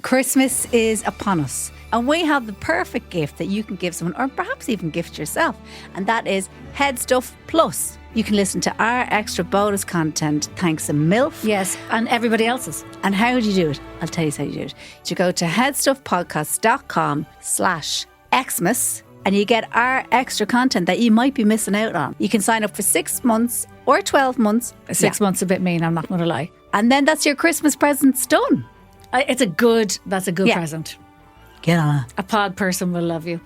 Christmas is upon us, and we have the perfect gift that you can give someone, or perhaps even gift yourself, and that is HeadStuff Plus. You can listen to our extra bonus content thanks to MILF. Yes, and everybody else's. And how do you do it? I'll tell you how you do it. You go to headstuffpodcast.com/Xmas and you get our extra content that you might be missing out on. You can sign up for 6 months or 12 months. 6 months a bit mean, I'm not going to lie. And then that's your Christmas presents done. That's a good present. Get on it. A pod person will love you.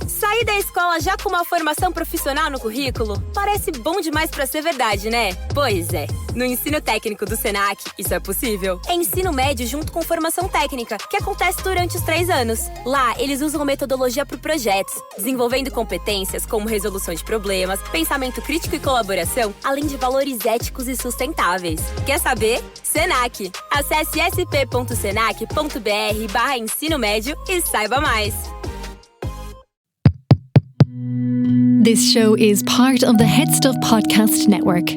Sair da escola já com uma formação profissional no currículo? Parece bom demais pra ser verdade, né? Pois é. No ensino técnico do Senac, isso é possível. É ensino médio junto com formação técnica, que acontece durante os 3 anos. Lá, eles usam metodologia para projetos, desenvolvendo competências como resolução de problemas, pensamento crítico e colaboração, além de valores éticos e sustentáveis. Quer saber? Senac. Acesse sp.senac.br/ensino médio e saiba mais. This show is part of the HeadStuff Podcast Network.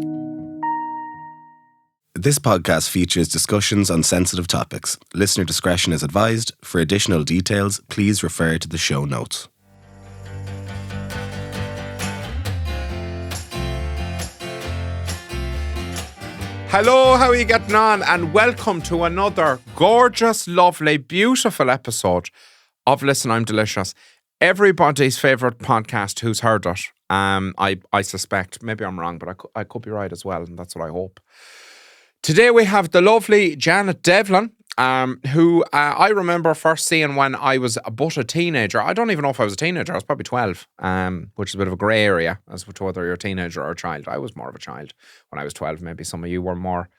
This podcast features discussions on sensitive topics. Listener discretion is advised. For additional details, please refer to the show notes. Hello, how are you getting on? And welcome to another gorgeous, lovely, beautiful episode of Listen, I'm Delicious. Everybody's favourite podcast who's heard it. I suspect, maybe I'm wrong, but I could be right as well, and that's what I hope. Today we have the lovely Janet Devlin, who I remember first seeing when I was but a teenager. I don't even know if I was a teenager. I was probably 12, which is a bit of a grey area as to whether you're a teenager or a child. I was more of a child when I was 12. Maybe some of you were more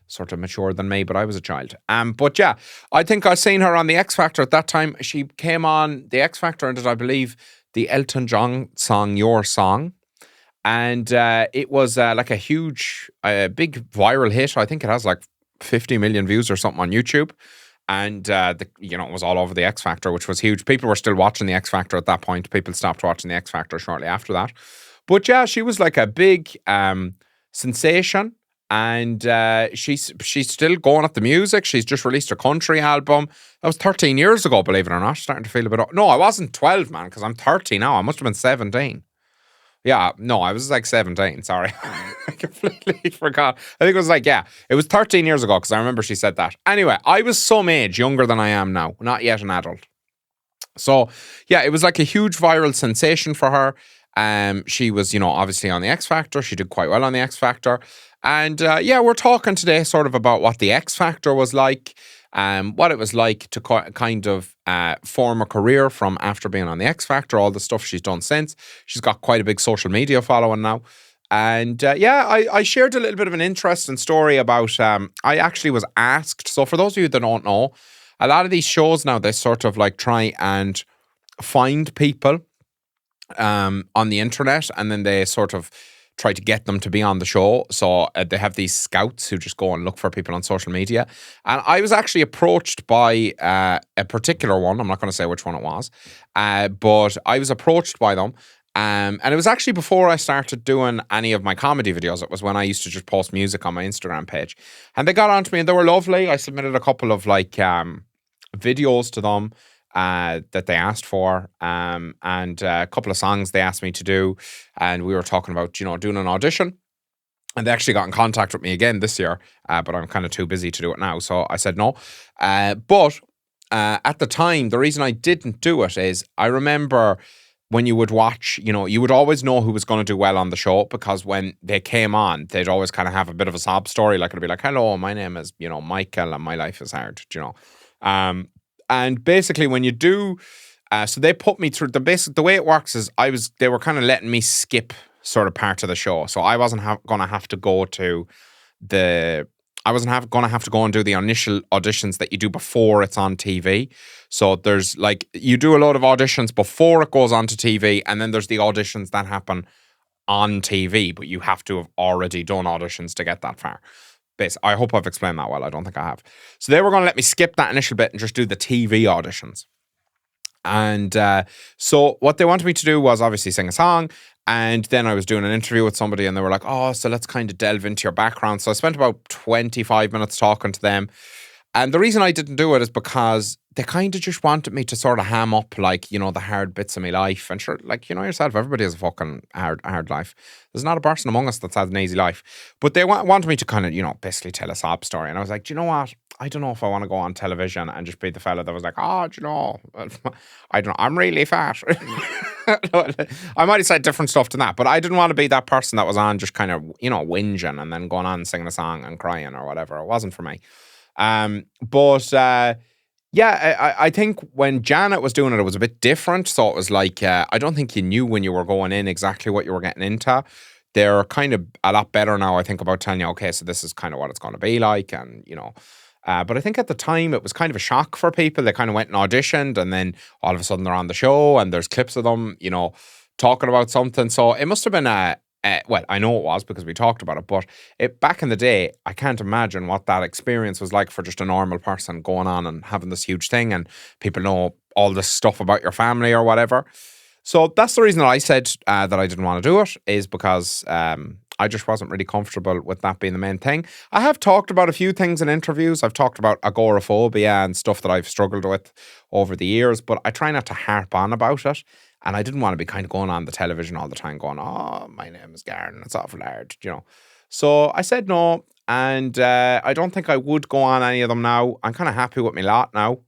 sort of mature than me, but I was a child. But yeah, I think I seen her on the X Factor at that time. She came on the X Factor and did, I believe, the Elton John song, Your Song. And it was like a huge, big viral hit. I think it has like 50 million views or something on YouTube. And, it was all over the X Factor, which was huge. People were still watching the X Factor at that point. People stopped watching the X Factor shortly after that. But yeah, she was like a big sensation. And she's still going at the music. She's just released a country album. That was 13 years ago, believe it or not. Starting to feel a bit... No, I wasn't 12, man, because I'm 30 now. I must have been 17. Yeah, no, I was like 17, sorry. I completely forgot. I think it was it was 13 years ago, because I remember she said that. Anyway, I was some age younger than I am now. Not yet an adult. So, yeah, it was like a huge viral sensation for her. She was, obviously on the X Factor. She did quite well on the X Factor. And we're talking today sort of about what the X Factor was like, what it was like to kind of form a career from after being on the X Factor, all the stuff she's done since. She's got quite a big social media following now. And I shared a little bit of an interesting story about, I actually was asked, so for those of you that don't know, a lot of these shows now, they sort of like try and find people on the internet, and then they sort of try to get them to be on the show. So they have these scouts who just go and look for people on social media. And I was actually approached by a particular one. I'm not going to say which one it was. But I was approached by them. And it was actually before I started doing any of my comedy videos. It was when I used to just post music on my Instagram page. And they got onto me and they were lovely. I submitted a couple of videos to them that they asked for, and a couple of songs they asked me to do, and we were talking about, doing an audition, and they actually got in contact with me again this year, but I'm kind of too busy to do it now, so I said no. But at the time, the reason I didn't do it is I remember when you would watch, you would always know who was going to do well on the show, because when they came on, they'd always kind of have a bit of a sob story, like it'd be like, hello, my name is, Michael, and my life is hard, And basically when you do, so they put me through, the way it works is they were kind of letting me skip sort of part of the show. So I wasn't going to have to go to going to have to go and do the initial auditions that you do before it's on TV. So there's you do a lot of auditions before it goes onto TV, and then there's the auditions that happen on TV, but you have to have already done auditions to get that far. I hope I've explained that well. I don't think I have. So they were going to let me skip that initial bit and just do the TV auditions. And so what they wanted me to do was obviously sing a song. And then I was doing an interview with somebody and they were like, oh, so let's kind of delve into your background. So I spent about 25 minutes talking to them. And the reason I didn't do it is because they kind of just wanted me to sort of ham up, like, you know, the hard bits of my life. And sure, like, you know yourself, everybody has a fucking hard life. There's not a person among us that's had an easy life. But they wanted me to kind of, you know, basically tell a sob story. And I was like, do you know what? I don't know if I want to go on television and just be the fella that was like, oh, do you know, I don't know, I'm really fat. I might have said different stuff than that, but I didn't want to be that person that was on just kind of, you know, whinging and then going on and singing a song and crying or whatever. It wasn't for me. Yeah, I think when Janet was doing it, it was a bit different. So it was like, I don't think you knew when you were going in exactly what you were getting into. They're kind of a lot better now, I think, about telling you, okay, so this is kind of what it's going to be like. And, you know, but I think at the time it was kind of a shock for people. They kind of went and auditioned and then all of a sudden they're on the show and there's clips of them, you know, talking about something. So it must have been well, I know it was because we talked about it, but back in the day, I can't imagine what that experience was like for just a normal person going on and having this huge thing and people know all this stuff about your family or whatever. So that's the reason that I said that I didn't want to do it, is because I just wasn't really comfortable with that being the main thing. I have talked about a few things in interviews. I've talked about agoraphobia and stuff that I've struggled with over the years, but I try not to harp on about it. And I didn't want to be kind of going on the television all the time going, oh, my name is Garron, it's awful hard, you know. So I said no, and I don't think I would go on any of them now. I'm kind of happy with my lot now.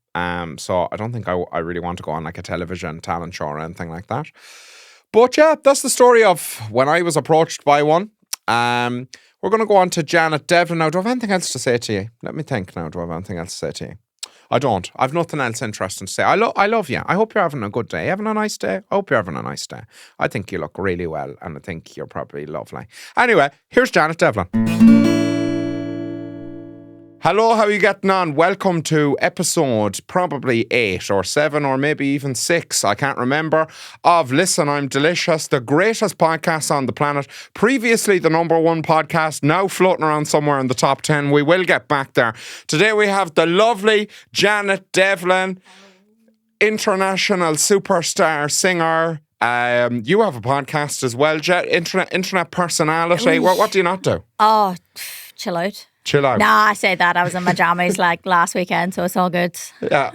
So I don't think I really want to go on like a television talent show or anything like that. But yeah, that's the story of when I was approached by one. We're going to go on to Janet Devlin now. Do I have anything else to say to you? Let me think now. Do I have anything else to say to you? I don't. I've nothing else interesting to say. I love you. I hope you're having a good day. Having a nice day? I hope you're having a nice day. I think you look really well and I think you're probably lovely. Anyway, here's Janet Devlin. Hello, how are you getting on? Welcome to episode probably 8 or 7 or maybe even 6, I can't remember, of Listen, I'm Delicious, the greatest podcast on the planet. Previously the #1 podcast, now floating around somewhere in the top 10. We will get back there. Today we have the lovely Janet Devlin, international superstar singer. You have a podcast as well, Jet, internet personality. What do you not do? Oh, chill out. Chill out. Nah, I say that. I was in my jammies like last weekend, so it's all good. Yeah.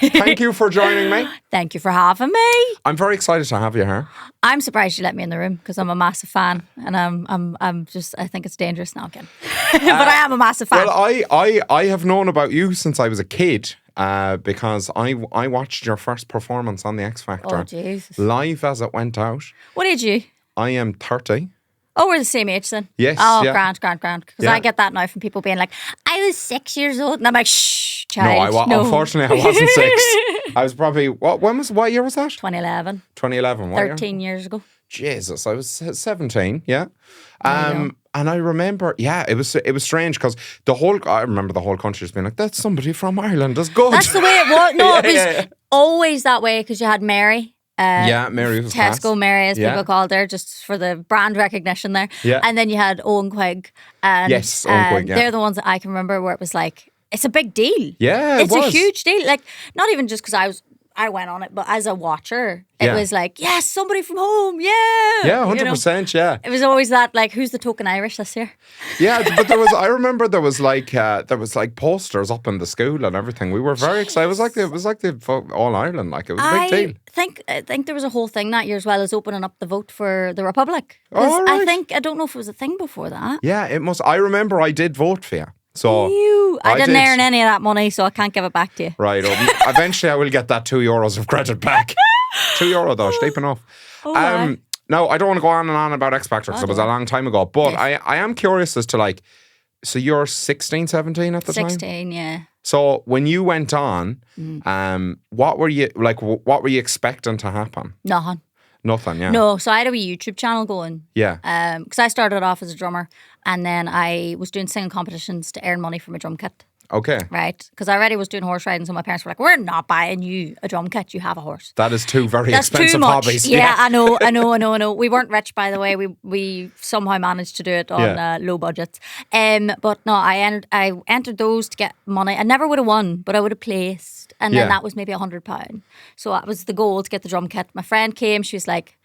Thank you for joining me. Thank you for having me. I'm very excited to have you here. I'm surprised you let me in the room because I'm a massive fan, and I'm just, I think it's dangerous now again. But I am a massive fan. Well, I have known about you since I was a kid. Because I watched your first performance on the X Factor. Oh, Jesus. Live as it went out. What age are you? I am 30. Oh, we're the same age then. Yes. Oh, yeah. grand. Because Yeah. I get that now from people being like, I was 6 years old. And I'm like, shh, child. Unfortunately, I wasn't 6. I was probably, what year was that? 2011. 2011. What 13 years ago. Jesus, I was 17, yeah. And I remember, yeah, it was strange because I remember the whole country just being like, that's somebody from Ireland, that's good. That's the way it was. No, it was always that way because you had Mary. Mary was Tesco class. Mary, as people called her, just for the brand recognition there. Yeah. And then you had Owen Quigg. And, Yes, Owen Quigg, yeah. They're the ones that I can remember where it was like, it's a big deal. Yeah, it's was. a huge deal. Like, not even just because I went on it, but as a watcher, it was like, yes, somebody from home, yeah. Yeah, 100%, yeah. It was always that, like, who's the token Irish this year? Yeah, but I remember there was like posters up in the school and everything. We were very excited. It was like the All Ireland, like it was a big deal. I think there was a whole thing that year as well as opening up the vote for the Republic. Oh, right. I don't know if it was a thing before that. Yeah, it must. I remember I did vote for you. So I didn't earn any of that money, so I can't give it back to you. Right. Eventually, I will get that €2 of credit back. €2 though, steep enough. No, I don't want to go on and on about X Factor because it was a long time ago. But yes. I am curious as to like, so you're 16, 17 at the time? 16, yeah. So when you went on, what were you expecting to happen? Nothing, yeah. No, so I had a wee YouTube channel going. Yeah. Because I started off as a drummer and then I was doing singing competitions to earn money for my drum kit. Okay. Right? Because I already was doing horse riding, so my parents were like, we're not buying you a drum kit, you have a horse. That is two very That's expensive too much. hobbies. Yeah, I know. We weren't rich, by the way. We somehow managed to do it on low budgets. But no, I entered those to get money. I never would have won, but I would have placed. And then that was maybe £100. So that was the goal, to get the drum kit. My friend came, she was like,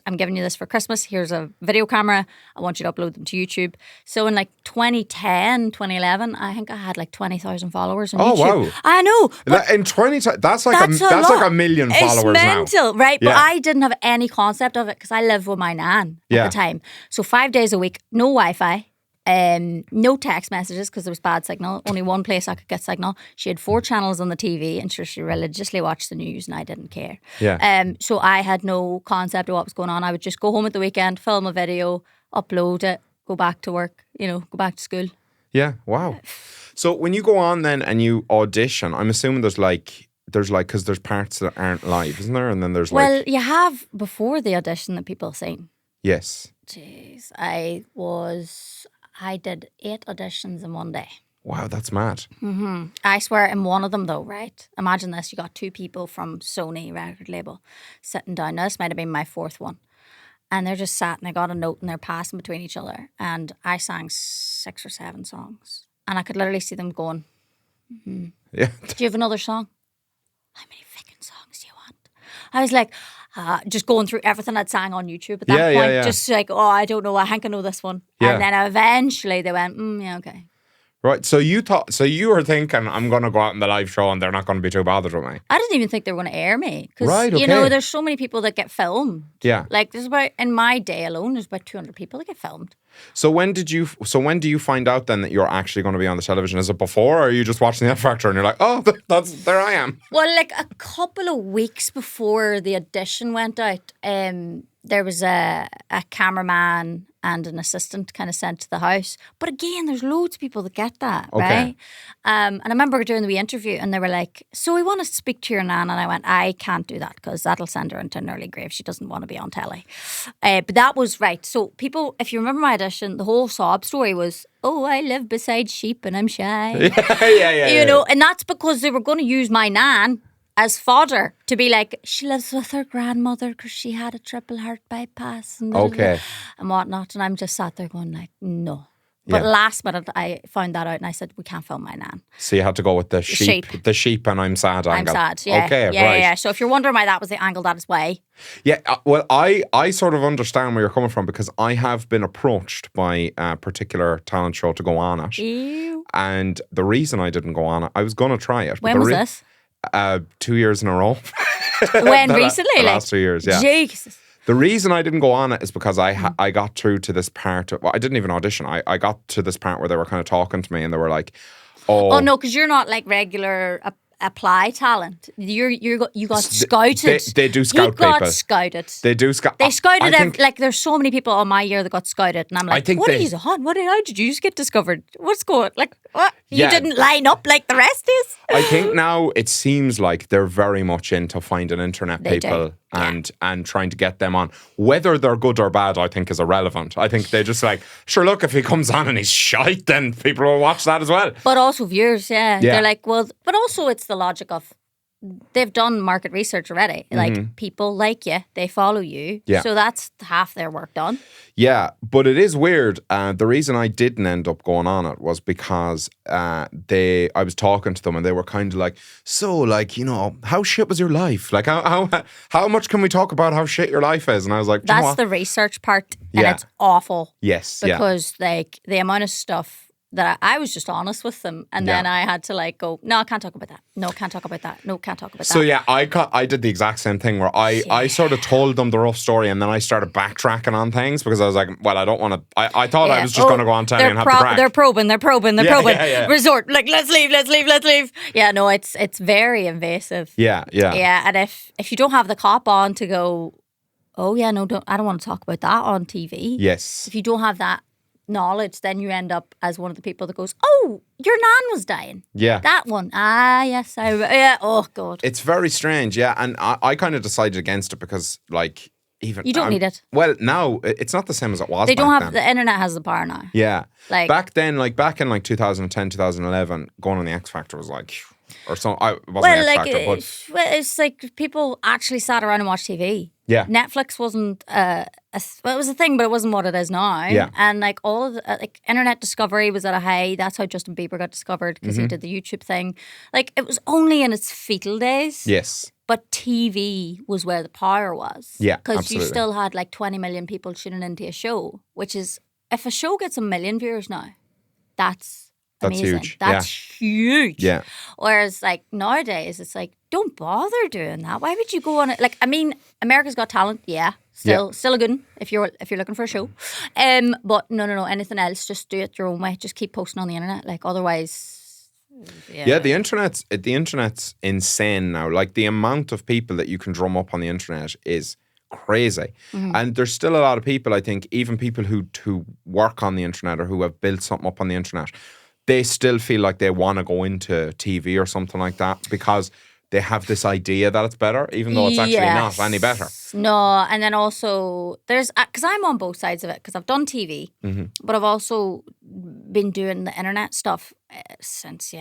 I'm giving you this for Christmas. Here's a video camera. I want you to upload them to YouTube. So in like 2010, 2011, I think I had like 20,000 followers on YouTube. Wow. I know. But In 20, that's like that's like a million followers it's mental, now. right? Yeah. But I didn't have any concept of it because I lived with my nan at the time. So 5 days a week, no Wi-Fi. No text messages because there was bad signal. Only one place I could get signal. She had 4 channels on the TV, and she religiously watched the news, and I didn't care. Yeah. So I had no concept of what was going on. I would just go home at the weekend, film a video, upload it, go back to work. Go back to school. Yeah. Wow. So when you go on then and you audition, I'm assuming there's because there's parts that aren't live, isn't there? And then there's Well, you have before the audition that people sing. Yes. Jeez, I did 8 auditions in one day. Wow, that's mad. Mm-hmm. I swear, in one of them though, right? Imagine this: you got 2 people from Sony record label sitting down. Now, this might have been my 4th one, and they're just sat and they got a note and they're passing between each other. And I sang 6 or 7 songs, and I could literally see them going, Yeah. "Do you have another song? How many fucking songs do you want?" I was like, just going through everything I'd sang on YouTube at that point. Just like, I don't know, I think I know this one. Yeah. And then eventually they went, yeah, okay. Right. So you were thinking, I'm going to go out on the live show and they're not going to be too bothered with me. I didn't even think they were going to air me. Because, Right, okay. there's so many people that get filmed. Yeah. Like, in my day alone, there's about 200 people that get filmed. So when do you find out then that you're actually going to be on the television? Is it before, or are you just watching the X Factor and you're like, oh, there I am? Well, like a couple of weeks before the audition went out, there was a cameraman and an assistant kind of sent to the house. But again, there's loads of people that get that, right? And I remember doing the wee interview and they were like, so we want to speak to your nan. And I went, I can't do that because that'll send her into an early grave. She doesn't want to be on telly. But that was right. So people, if you remember my audition, the whole sob story was, I live beside sheep and I'm shy. Yeah. And that's because they were going to use my nan as fodder to be like, she lives with her grandmother because she had a triple heart bypass and whatnot. And I'm just sat there going like, no. But last minute I found that out and I said, we can't film my nan. So you had to go with the sheep. The sheep and I'm sad angle. I'm sad, yeah. Okay, right. Yeah. So if you're wondering why that was the angle, that is why. Yeah, well, I sort of understand where you're coming from because I have been approached by a particular talent show to go on it. Ew. And the reason I didn't go on it, I was going to try it. When was this? 2 years in a row. When recently? The last 2 years, yeah. Jesus. The reason I didn't go on it is because I got through to this part. I didn't even audition. I got to this part where they were kind of talking to me and they were like, Oh no, because you're not like regular apply talent. You got scouted. They do scout people. He got scouted. They do scout. They scouted like there's so many people on my year that got scouted, and I'm like, how did you just get discovered? What's going like? What? Yeah. You didn't line up like the rest is. I think now it seems like they're very much into finding internet people and trying to get them on. Whether they're good or bad, I think is irrelevant. I think they just like, sure, look, if he comes on and he's shite, then people will watch that as well. But also viewers, they're like, well, but also it's the logic of they've done market research already. Like people like you, they follow you. Yeah. So that's half their work done. Yeah, but it is weird. The reason I didn't end up going on it was because I was talking to them and they were kind of like, so like, how shit was your life? Like how much can we talk about how shit your life is? And I was like, that's the research part and it's awful. Yes. Because like the amount of stuff that I was just honest with them and then I had to like go, no, I can't talk about that. No, can't talk about that. No, can't talk about that. So yeah, I did the exact same thing where I sort of told them the rough story and then I started backtracking on things because I was like, well, I don't want to, I thought I was just going to go on telly and have the crack. They're probing. Yeah. Resort, like, let's leave. Yeah, no, it's very invasive. Yeah. Yeah, and if you don't have the cop on to go, oh yeah, no, I don't want to talk about that on TV. Yes. If you don't have that knowledge, then you end up as one of the people that goes, oh, your nan was dying. Yeah. That one. Yes. Oh, God. It's very strange, yeah. And I kind of decided against it because, like, even... You don't need it. Well, now, it's not the same as it was They don't have... then. The internet has the power now. Yeah. Like... Back then, back in 2010, 2011, going on the X Factor was like... Or so, it wasn't well, X like, Factor, but... Well, it's like people actually sat around and watched TV. Yeah. Netflix wasn't... it was a thing, but it wasn't what it is now. Yeah. And like all of the internet discovery was at a high. That's how Justin Bieber got discovered because he did the YouTube thing. Like it was only in its fetal days. Yes. But TV was where the power was. Yeah, Because you absolutely. still had like 20 million people tuning into a show, which is, if a show gets 1 million viewers now, that's amazing. huge. That's huge. Yeah. Whereas like nowadays, it's like, don't bother doing that. Why would you go on it? Like, I mean, America's Got Talent, yeah. Still a good one if you're looking for a show. But no. Anything else, just do it your own way. Just keep posting on the internet. Like otherwise, Yeah, the internet's insane now. Like the amount of people that you can drum up on the internet is crazy. And there's still a lot of people, I think, even people who work on the internet or who have built something up on the internet, they still feel like they want to go into TV or something like that because they have this idea that it's better, even though it's actually not any better. No, and then also there's, because I'm on both sides of it, because I've done TV, but I've also been doing the internet stuff since,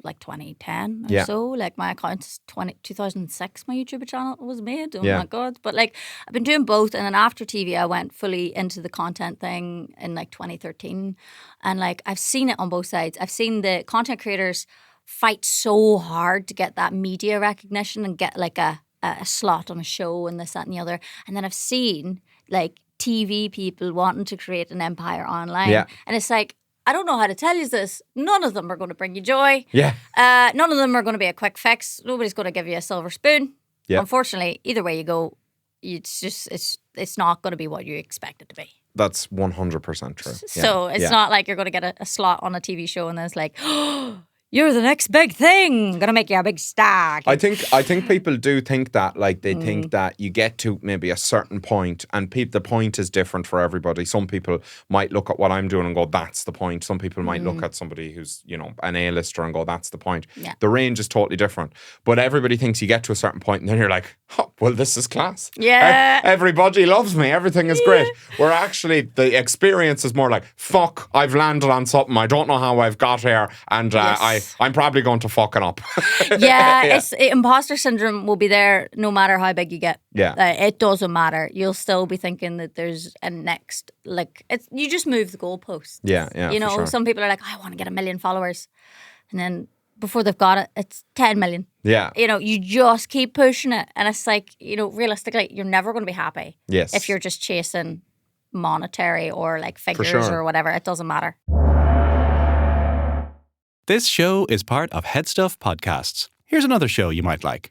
like 2010 or so. Like my account's 2006, my YouTube channel was made. Oh my God. But like I've been doing both. And then after TV, I went fully into the content thing in like 2013. And like I've seen it on both sides. I've seen the content creators fight so hard to get that media recognition and get like a slot on a show and this, that and the other. And then I've seen like TV people wanting to create an empire online. Yeah. And it's like, I don't know how to tell you this. None of them are going to bring you joy. Yeah. None of them are going to be a quick fix. Nobody's going to give you a silver spoon. Yeah. Unfortunately, either way you go, it's not going to be what you expect it to be. That's 100% true. So it's not like you're going to get a slot on a TV show and then it's like, oh, you're the next big thing. Gonna make you a big star. I think people do think that, like they think that you get to maybe a certain point, and the point is different for everybody. Some people might look at what I'm doing and go, "That's the point." Some people might look at somebody who's an A-lister and go, "That's the point." Yeah. The range is totally different, but everybody thinks you get to a certain point, and then you're like, "Oh, well, this is class." Yeah. Everybody loves me. Everything is great. Where actually the experience is more like, "Fuck, I've landed on something. I don't know how I've got here, and I'm probably going to fuck it up." It's imposter syndrome will be there no matter how big you get. Yeah. It doesn't matter. You'll still be thinking that there's a next, like, you just move the goalposts. Yeah, You know, for sure. some people are like, I want to get 1 million followers. And then before they've got it, it's 10 million. Yeah. You know, you just keep pushing it. And it's like, realistically, you're never going to be happy. Yes. If you're just chasing monetary or like figures sure. or whatever. It doesn't matter. This show is part of HeadStuff Podcasts. Here's another show you might like.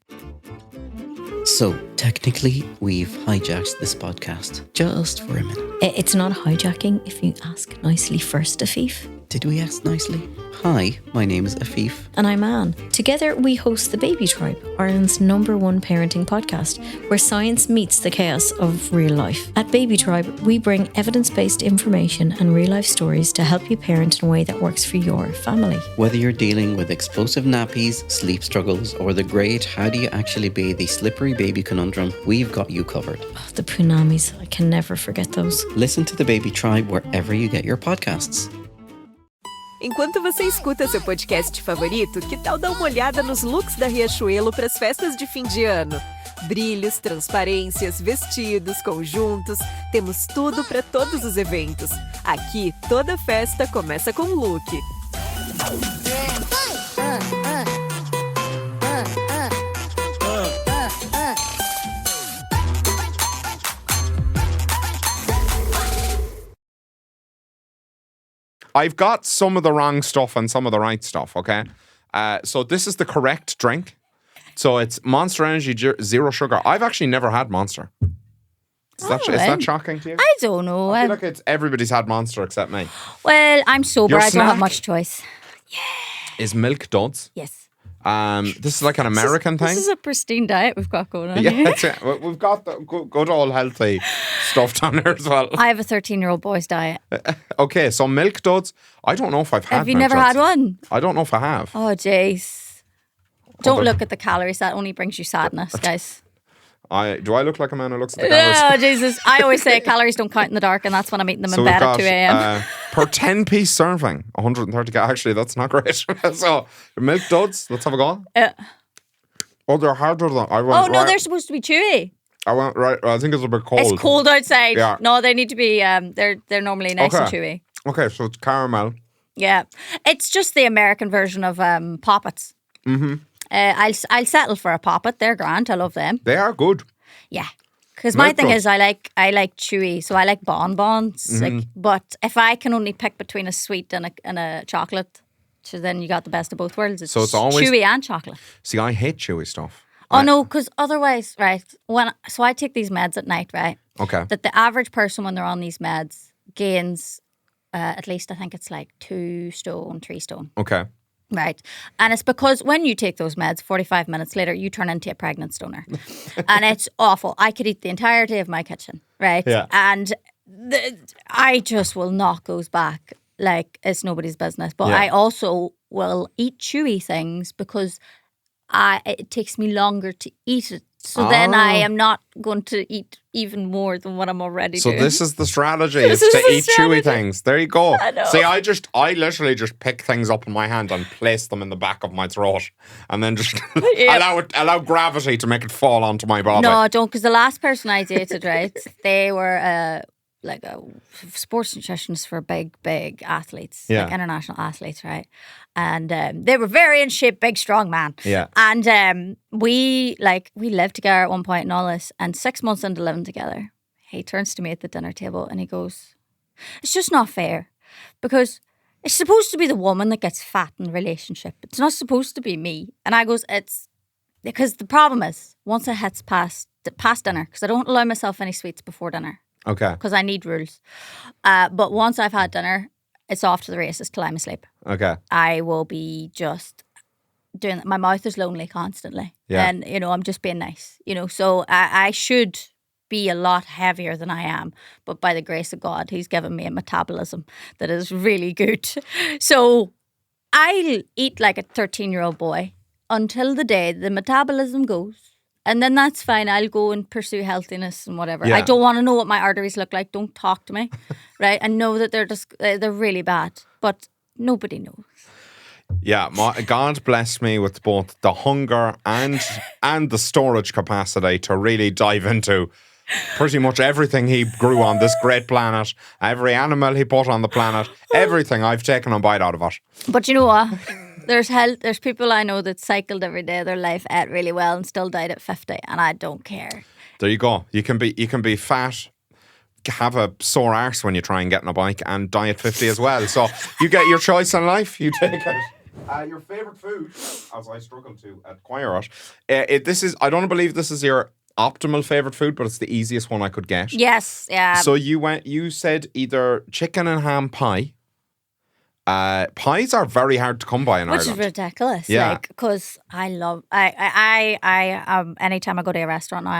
So, technically, we've hijacked this podcast just for a minute. It's not hijacking if you ask nicely first, Afif. Did we ask nicely? Hi, my name is Afif. And I'm Anne. Together, we host The Baby Tribe, Ireland's #1 parenting podcast, where science meets the chaos of real life. At Baby Tribe, we bring evidence-based information and real-life stories to help you parent in a way that works for your family. Whether you're dealing with explosive nappies, sleep struggles, or the great how do you actually bathe the slippery baby conundrum, we've got you covered. Oh, the punamis, I can never forget those. Listen to The Baby Tribe wherever you get your podcasts. Enquanto você escuta seu podcast favorito, que tal dar uma olhada nos looks da Riachuelo para as festas de fim de ano? Brilhos, transparências, vestidos, conjuntos, temos tudo para todos os eventos. Aqui, toda festa começa com look. I've got some of the wrong stuff and some of the right stuff, okay? So this is the correct drink. So it's Monster Energy Zero Sugar. I've actually never had Monster. Is that shocking to you? I don't know. I feel like everybody's had Monster except me. Well, I'm sober. Your I don't have snack? much choice. Is Milk Duds? Yes. This is like an American thing. This is a pristine diet we've got going on Yeah, here. that's it. We've got the good old healthy stuff down there as well. I have a 13-year-old boy's diet. Okay, so Milk Duds. I don't know if I've had. Have you Milk never had Duds. one? I don't know if I have. Oh, jeez. Don't look at the calories. That only brings you sadness, guys. Do I look like a man who looks at the calories? Oh, Jesus. I always say calories don't count in the dark, and that's when I'm eating them in we've bed got, at 2 a.m. Per 10-piece serving, 130 Actually, that's not great. So, Milk Duds, let's have a go. Oh, they're harder than I went. Oh, no, right, they're supposed to be chewy. I went right. I think it's a bit cold. It's cold outside. Yeah. No, they need to be, they're normally nice and Okay. chewy. Okay, so it's caramel. Yeah. It's just the American version of Poppets. Mm-hmm. I'll settle for a poppet. They're grand. I love them. They are good. Yeah. Because my Milk thing crumbs. is I like chewy, so I like bonbons. Like, but if I can only pick between a sweet and a chocolate, so then you got the best of both worlds. So it's always- chewy and chocolate. See, I hate chewy stuff. Oh no, because otherwise, right? So I take these meds at night, right? Okay. That the average person when they're on these meds gains at least, I think it's like 2 stone, 3 stone. Okay. Right. And it's because when you take those meds, 45 minutes later, you turn into a pregnant stoner. And it's awful. I could eat the entirety of my kitchen, right? Yeah. And I just will knock those back like it's nobody's business. But Yeah. I also will eat chewy things because it takes me longer to eat it. So then I am not going to eat even more than what I'm already So doing. this is the strategy, This is is to the eat chewy strategy. things. There you go. I know. See, I literally just pick things up in my hand and place them in the back of my throat and then just allow gravity to make it fall onto my body. No, I don't, because the last person I dated, right, they were like a sports nutritionist for big athletes, Yeah. like international athletes, right? And they were very in shape, big, strong man. Yeah. And we lived together at one point and all this. And 6 months into living together, he turns to me at the dinner table and he goes, "It's just not fair because it's supposed to be the woman that gets fat in the relationship. It's not supposed to be me." And I goes, "It's because the problem is once it hits past dinner, because I don't allow myself any sweets before dinner Okay. because I need rules. But once I've had dinner, it's off to the races till I'm asleep. Okay. I will be just doing. My mouth is lonely constantly, Yeah. and I'm just being nice. So I should be a lot heavier than I am, but by the grace of God, He's given me a metabolism that is really good. So I'll eat like a 13-year-old boy until the day the metabolism goes. And then that's fine. I'll go and pursue healthiness and whatever. Yeah. I don't want to know what my arteries look like. Don't talk to me, right? I know that they're really bad, but nobody knows. Yeah, God blessed me with both the hunger and the storage capacity to really dive into pretty much everything He grew on this great planet, every animal He put on the planet, everything. I've taken a bite out of it. But you know what? There's people I know that cycled every day of their life, ate really well, and still died at 50, and I don't care. There you go. You can be fat, have a sore arse when you try and get on a bike, and die at 50 as well. So you get your choice in life. You take it. Your favourite food, as I struggle to acquire it. I don't believe this is your optimal favourite food, but it's the easiest one I could get. Yes, yeah. So you said either chicken and ham pie. Pies are very hard to come by in Which Ireland. is ridiculous. Yeah. Like, because I love, anytime I go to a restaurant now,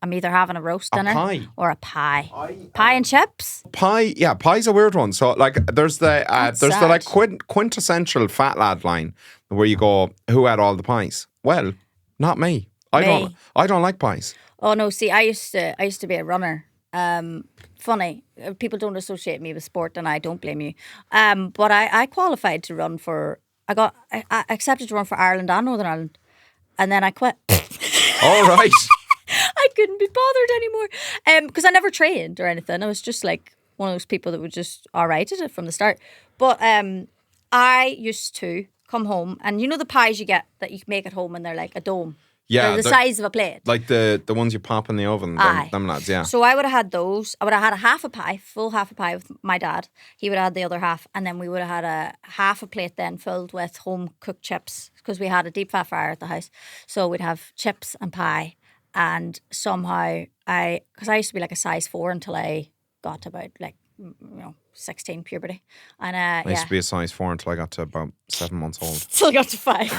I'm either having a roast dinner pie. or a pie. Pie and chips. Pie, yeah, pie's a weird one. So like, there's the like sad. quintessential fat lad line where you go, "Who had all the pies?" Well, not me. I don't like pies. Oh no, see, I used to be a runner. Funny, people don't associate me with sport, and I don't blame you. But I qualified to run for. I accepted to run for Ireland and Northern Ireland, and then I quit. All right. I couldn't be bothered anymore because I never trained or anything. I was just like one of those people that were just all right at it from the start. But I used to come home, and the pies you get that you make at home, and they're like a dome. Yeah, They're the size of a plate. Like the ones you pop in the oven, Aye. them lads, yeah. So I would have had those. I would have had a full half a pie with my dad. He would have had the other half, and then we would have had a half a plate then filled with home cooked chips because we had a deep fat fryer at the house. So we'd have chips and pie, and somehow because I used to be like a size 4 until I got to about 16 puberty, and I used to be a size 4 until I got to about 7 months old. Still got to 5.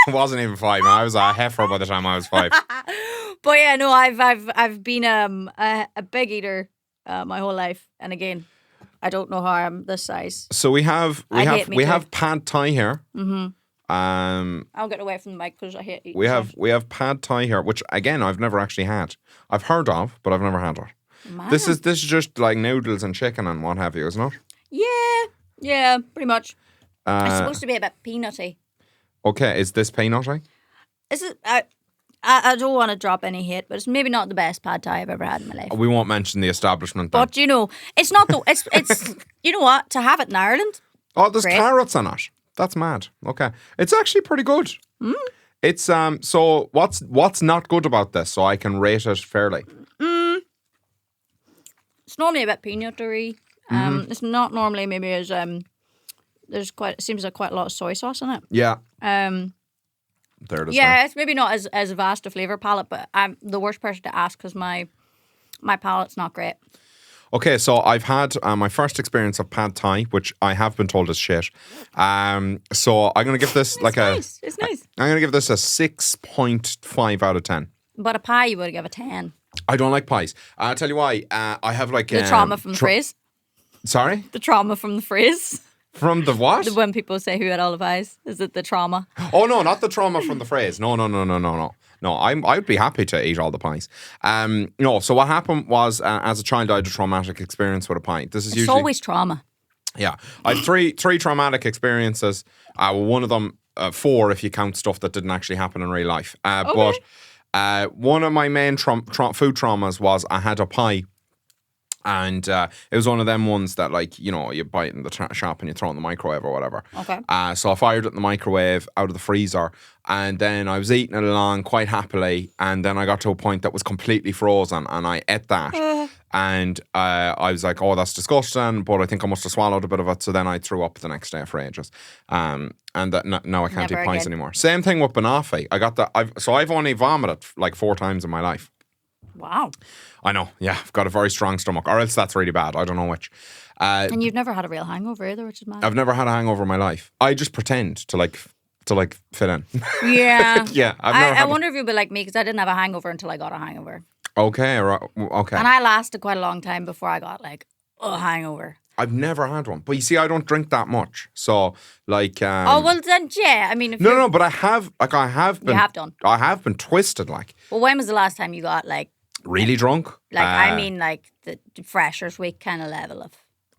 It wasn't even 5. I was a heifer by the time I was 5. But yeah, no, I've been a big eater my whole life, and again, I don't know how I'm this size. So we have pad thai here. Mm-hmm. I'll get away from the mic because I hate eating. We have pad thai here, which again I've never actually had. I've heard of, but I've never had it. Man. This is just like noodles and chicken and what have you, isn't it? Yeah, pretty much. It's supposed to be a bit peanutty. Okay, is this peanutty? Is it? I don't want to drop any hate, but it's maybe not the best pad thai I've ever had in my life. We won't mention the establishment then. But it's not the. It's you know what? To have it in Ireland. Oh, there's great. carrots in it. That's mad. Okay. It's actually pretty good. It's so what's not good about this so I can rate it fairly? It's normally a bit peanuttery. It's not normally maybe as it seems like quite a lot of soy sauce in it. Yeah. There it is. There. It's maybe not as vast a flavour palette, but I'm the worst person to ask because my palate's not great. Okay, so I've had my first experience of pad thai, which I have been told is shit. So I'm going to give this It's nice. I'm going to give this a 6.5 out of 10. But a pie, you would give a 10. I don't like pies. I'll tell you why. I have like... The trauma from the phrase. Sorry? The trauma from the phrase. From the what? When people say who had all the pies. Is it the trauma? Oh, no, not the trauma from the phrase. No. No, I'd be happy to eat all the pies. No, so what happened was, as a child, I had a traumatic experience with a pie. It's always trauma. Yeah. I had three traumatic experiences. One of them, 4 if you count stuff that didn't actually happen in real life. Okay. But one of my main food traumas was I had a pie. And it was one of them ones that, like, you know, you buy it in the shop and you throw it in the microwave or whatever. Okay. So I fired it in the microwave out of the freezer, and then I was eating it along quite happily, and then I got to a point that was completely frozen, and I ate that. And I was like, oh, that's disgusting, but I think I must have swallowed a bit of it, so then I threw up the next day for ages. And that now I can't eat pies anymore. Same thing with banoffee. I got that. I've only vomited like 4 times in my life. Wow. I know, yeah. I've got a very strong stomach, or else that's really bad. I don't know which. And you've never had a real hangover either, which is mad. I've never had a hangover in my life. I just pretend to fit in. Yeah. Yeah. I wonder if you'd be like me, because I didn't have a hangover until I got a hangover. Okay, okay. And I lasted quite a long time before I got like a hangover. I've never had one, but you see, I don't drink that much, so like. Oh well, then yeah. I mean, no, but I have been. You have done. I have been twisted, like. Well, when was the last time you got like? Really drunk? Like I mean, like the Freshers Week kind of level of.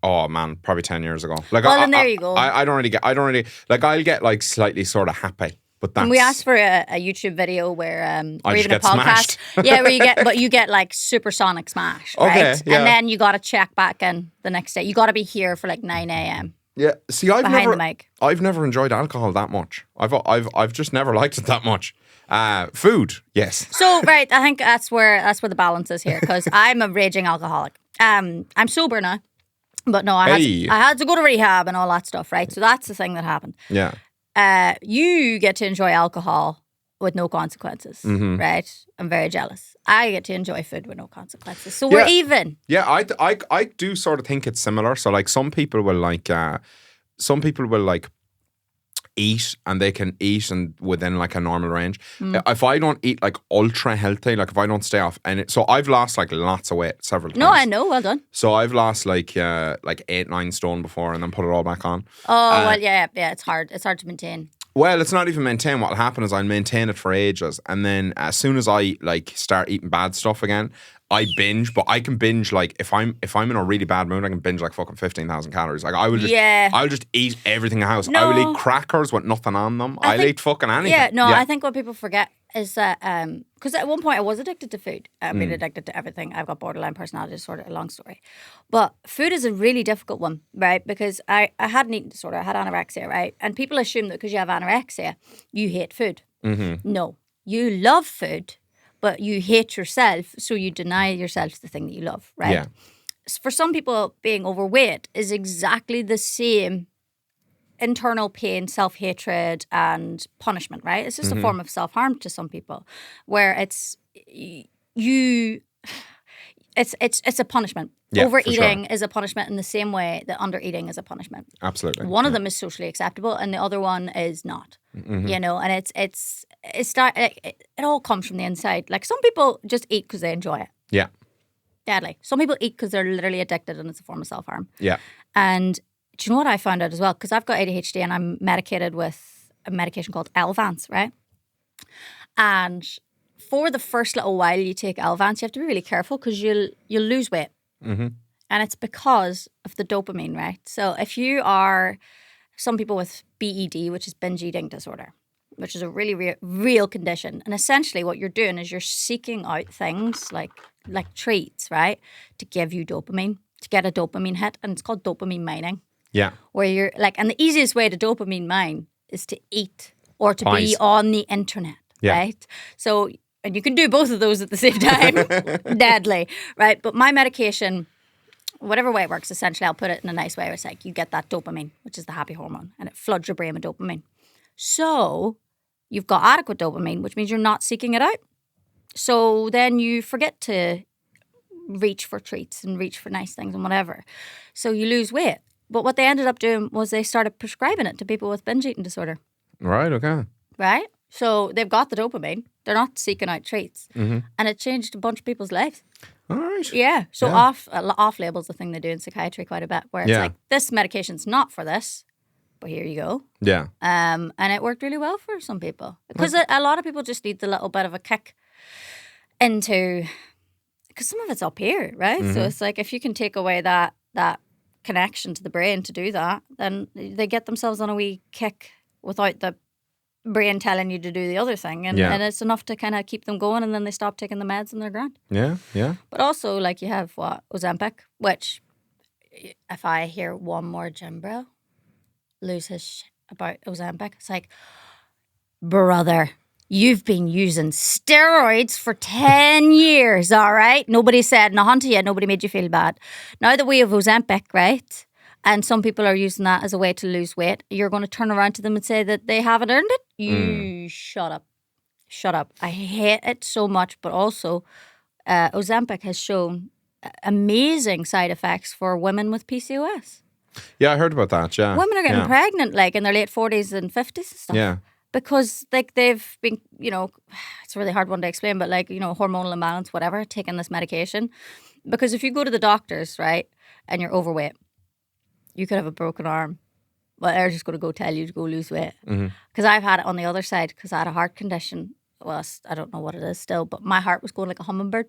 Oh man, probably 10 years ago. Like, well, then there you go. I don't really like. I'll get like slightly sort of happy. But and we asked for a YouTube video where, or even a podcast, smashed. yeah, where you get like supersonic smash, right? Okay, yeah. And then you got to check back in the next day. You got to be here for like 9 a.m. Yeah, see, I've never enjoyed alcohol that much. I've just never liked it that much. Food, yes. So right, I think that's where the balance is here, because I'm a raging alcoholic. I'm sober now, but no, I had to go to rehab and all that stuff, right? So that's the thing that happened. Yeah. You get to enjoy alcohol with no consequences, right? I'm very jealous. I get to enjoy food with no consequences. So we're even. Yeah, I do sort of think it's similar. So like some people will eat, and they can eat and within like a normal range. If I don't eat like ultra healthy, like if I don't stay off, so I've lost like lots of weight several times. No, I know. Well done. So I've lost like 8-9 stone before, and then put it all back on. Oh well, yeah. It's hard. It's hard to maintain. Well, it's not even maintain. What'll happen is I'll maintain it for ages, and then as soon as I like start eating bad stuff again, I binge. But I can binge like if I'm in a really bad mood, I can binge like fucking 15,000 calories. Like I'll just eat everything in the house. I will eat crackers with nothing on them. I'll eat fucking anything. Yeah, I think what people forget is that because at one point I was addicted to food. I've been addicted to everything. I've got borderline personality disorder. A long story, but food is a really difficult one, right? Because I had an eating disorder. I had anorexia, right? And people assume that because you have anorexia, you hate food. No, you love food, but you hate yourself, so you deny yourself the thing that you love, right? Yeah. For some people, being overweight is exactly the same internal pain, self-hatred and punishment, right? It's just a form of self-harm to some people, where it's a punishment. Yeah, Overeating is a punishment in the same way that undereating is a punishment. Absolutely. One of them is socially acceptable and the other one is not. You know, and it all comes from the inside. Like some people just eat because they enjoy it. Yeah. Deadly. Some people eat because they're literally addicted and it's a form of self-harm. Yeah. And do you know what I found out as well? Because I've got ADHD and I'm medicated with a medication called Elvance, right? And for the first little while you take Elvance, you have to be really careful because you'll lose weight. And it's because of the dopamine, right? So if you are some people with BED, which is binge eating disorder, which is a really real condition. And essentially what you're doing is you're seeking out things like treats, right? To give you dopamine, to get a dopamine hit. And it's called dopamine mining. Yeah. Where you're like, and the easiest way to dopamine mine is to eat or to be Pies. on the internet, Yeah. right? So, and you can do both of those at the same time. Deadly, right? But my medication, whatever way it works, essentially, I'll put it in a nice way. It's like you get that dopamine, which is the happy hormone, and it floods your brain with dopamine. So you've got adequate dopamine, which means you're not seeking it out. So then you forget to reach for treats and reach for nice things and whatever. So you lose weight. But what they ended up doing was they started prescribing it to people with binge eating disorder. Right, okay. Right? So they've got the dopamine. They're not seeking out treats. And it changed a bunch of people's lives. All right. Yeah. So Yeah. off label's the thing they do in psychiatry quite a bit, where it's Yeah. like, this medication's not for this, but here you go. Yeah. And it worked really well for some people. Because a lot of people just need the little bit of a kick into, because some of it's up here, right? So it's like, if you can take away that connection to the brain to do that, then they get themselves on a wee kick without the brain telling you to do the other thing. And, Yeah. and it's enough to kind of keep them going, and then they stop taking the meds and they're grand. Yeah, yeah. But also, like, you have Ozempic, which if I hear one more gym bro lose his shit about Ozempic, it's like, brother, you've been using steroids for 10 years, all right? Nobody said nothing to you. Nobody made you feel bad. Now that we have Ozempic, right, and some people are using that as a way to lose weight, you're going to turn around to them and say that they haven't earned it? You shut up. Shut up. I hate it so much, but also Ozempic has shown amazing side effects for women with PCOS. Yeah, I heard about that, yeah. Women are getting Yeah. pregnant, like, in their late 40s and 50s and stuff. Yeah. Because, like, they've been, it's a really hard one to explain, but, like, hormonal imbalance, whatever, taking this medication. Because if you go to the doctors, right, and you're overweight, you could have a broken arm. Well, they're just going to go tell you to go lose weight. Because I've had it on the other side, because I had a heart condition. Well, I don't know what it is still, but my heart was going like a hummingbird.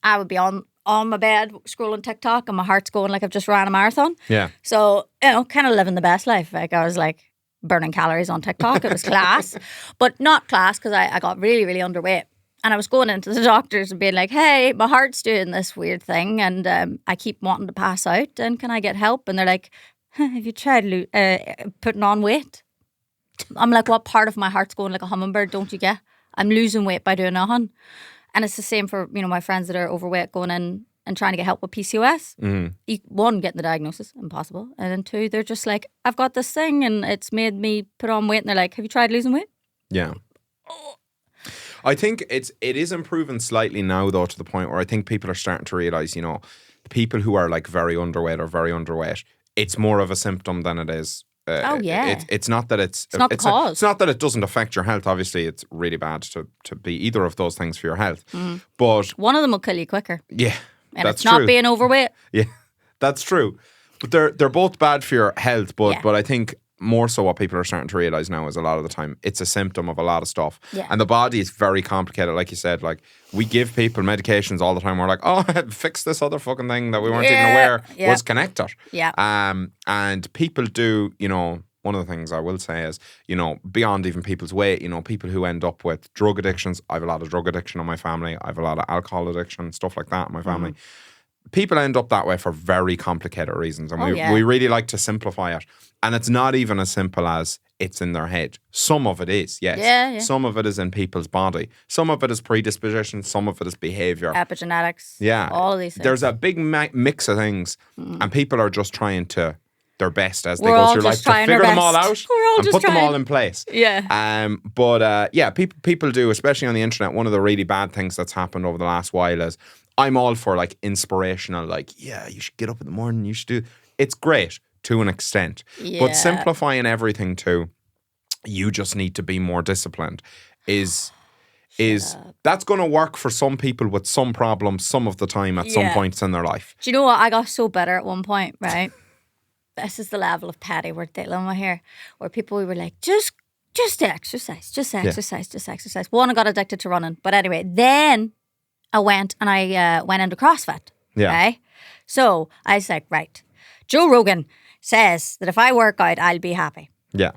I would be on my bed scrolling TikTok, and my heart's going like I've just ran a marathon. Yeah. So, kind of living the best life. Like, I was like burning calories on TikTok. It was class. But not class, because I got really, really underweight. And I was going into the doctors and being like, hey, my heart's doing this weird thing, and I keep wanting to pass out, and can I get help? And they're like, have you tried putting on weight? I'm like, what part of my heart's going like a hummingbird don't you get? I'm losing weight by doing nothing. And it's the same for, my friends that are overweight going in and trying to get help with PCOS. One, getting the diagnosis, impossible. And then two, they're just like, I've got this thing and it's made me put on weight. And they're like, have you tried losing weight? Yeah. I think it is improving slightly now, though, to the point where I think people are starting to realise, the people who are like very underweight, it's more of a symptom than it is. It's not that it's not the cause. It's not that it doesn't affect your health. Obviously, it's really bad to be either of those things for your health. But one of them will kill you quicker. Yeah, and that's it's not true. being overweight. Yeah, that's true. But they're both bad for your health. But I think more so what people are starting to realise now is a lot of the time it's a symptom of a lot of stuff. Yeah. And the body is very complicated. Like you said, like we give people medications all the time. We're like, oh, fix this other fucking thing that we weren't even aware was connected. Yeah. And people do, one of the things I will say is, beyond even people's weight, people who end up with drug addictions. I have a lot of drug addiction in my family. I have a lot of alcohol addiction, stuff like that in my family. People end up that way for very complicated reasons. And we really like to simplify it. And it's not even as simple as it's in their head. Some of it is, yes. Yeah. Some of it is in people's body. Some of it is predisposition. Some of it is behaviour. Epigenetics. Yeah. All of these things. There's a big mix of things. And people are just trying to their best as they We're go all through life just to trying figure our them all best. out We're all and just put them all trying. in place. Yeah. But people do, especially on the internet. One of the really bad things that's happened over the last while is I'm all for like inspirational, like, yeah, you should get up in the morning, you should do. It's great to an extent. Yeah. But simplifying everything to you just need to be more disciplined is that's going to work for some people with some problems some of the time at some points in their life. Do you know what? I got so bitter at one point, right? This is the level of petty we're dealing with here, where people were like, just exercise, just exercise. One, I got addicted to running. But anyway, then I went into CrossFit. Yeah. Right? So I was like, right, Joe Rogan says that if I work out, I'll be happy. Yeah.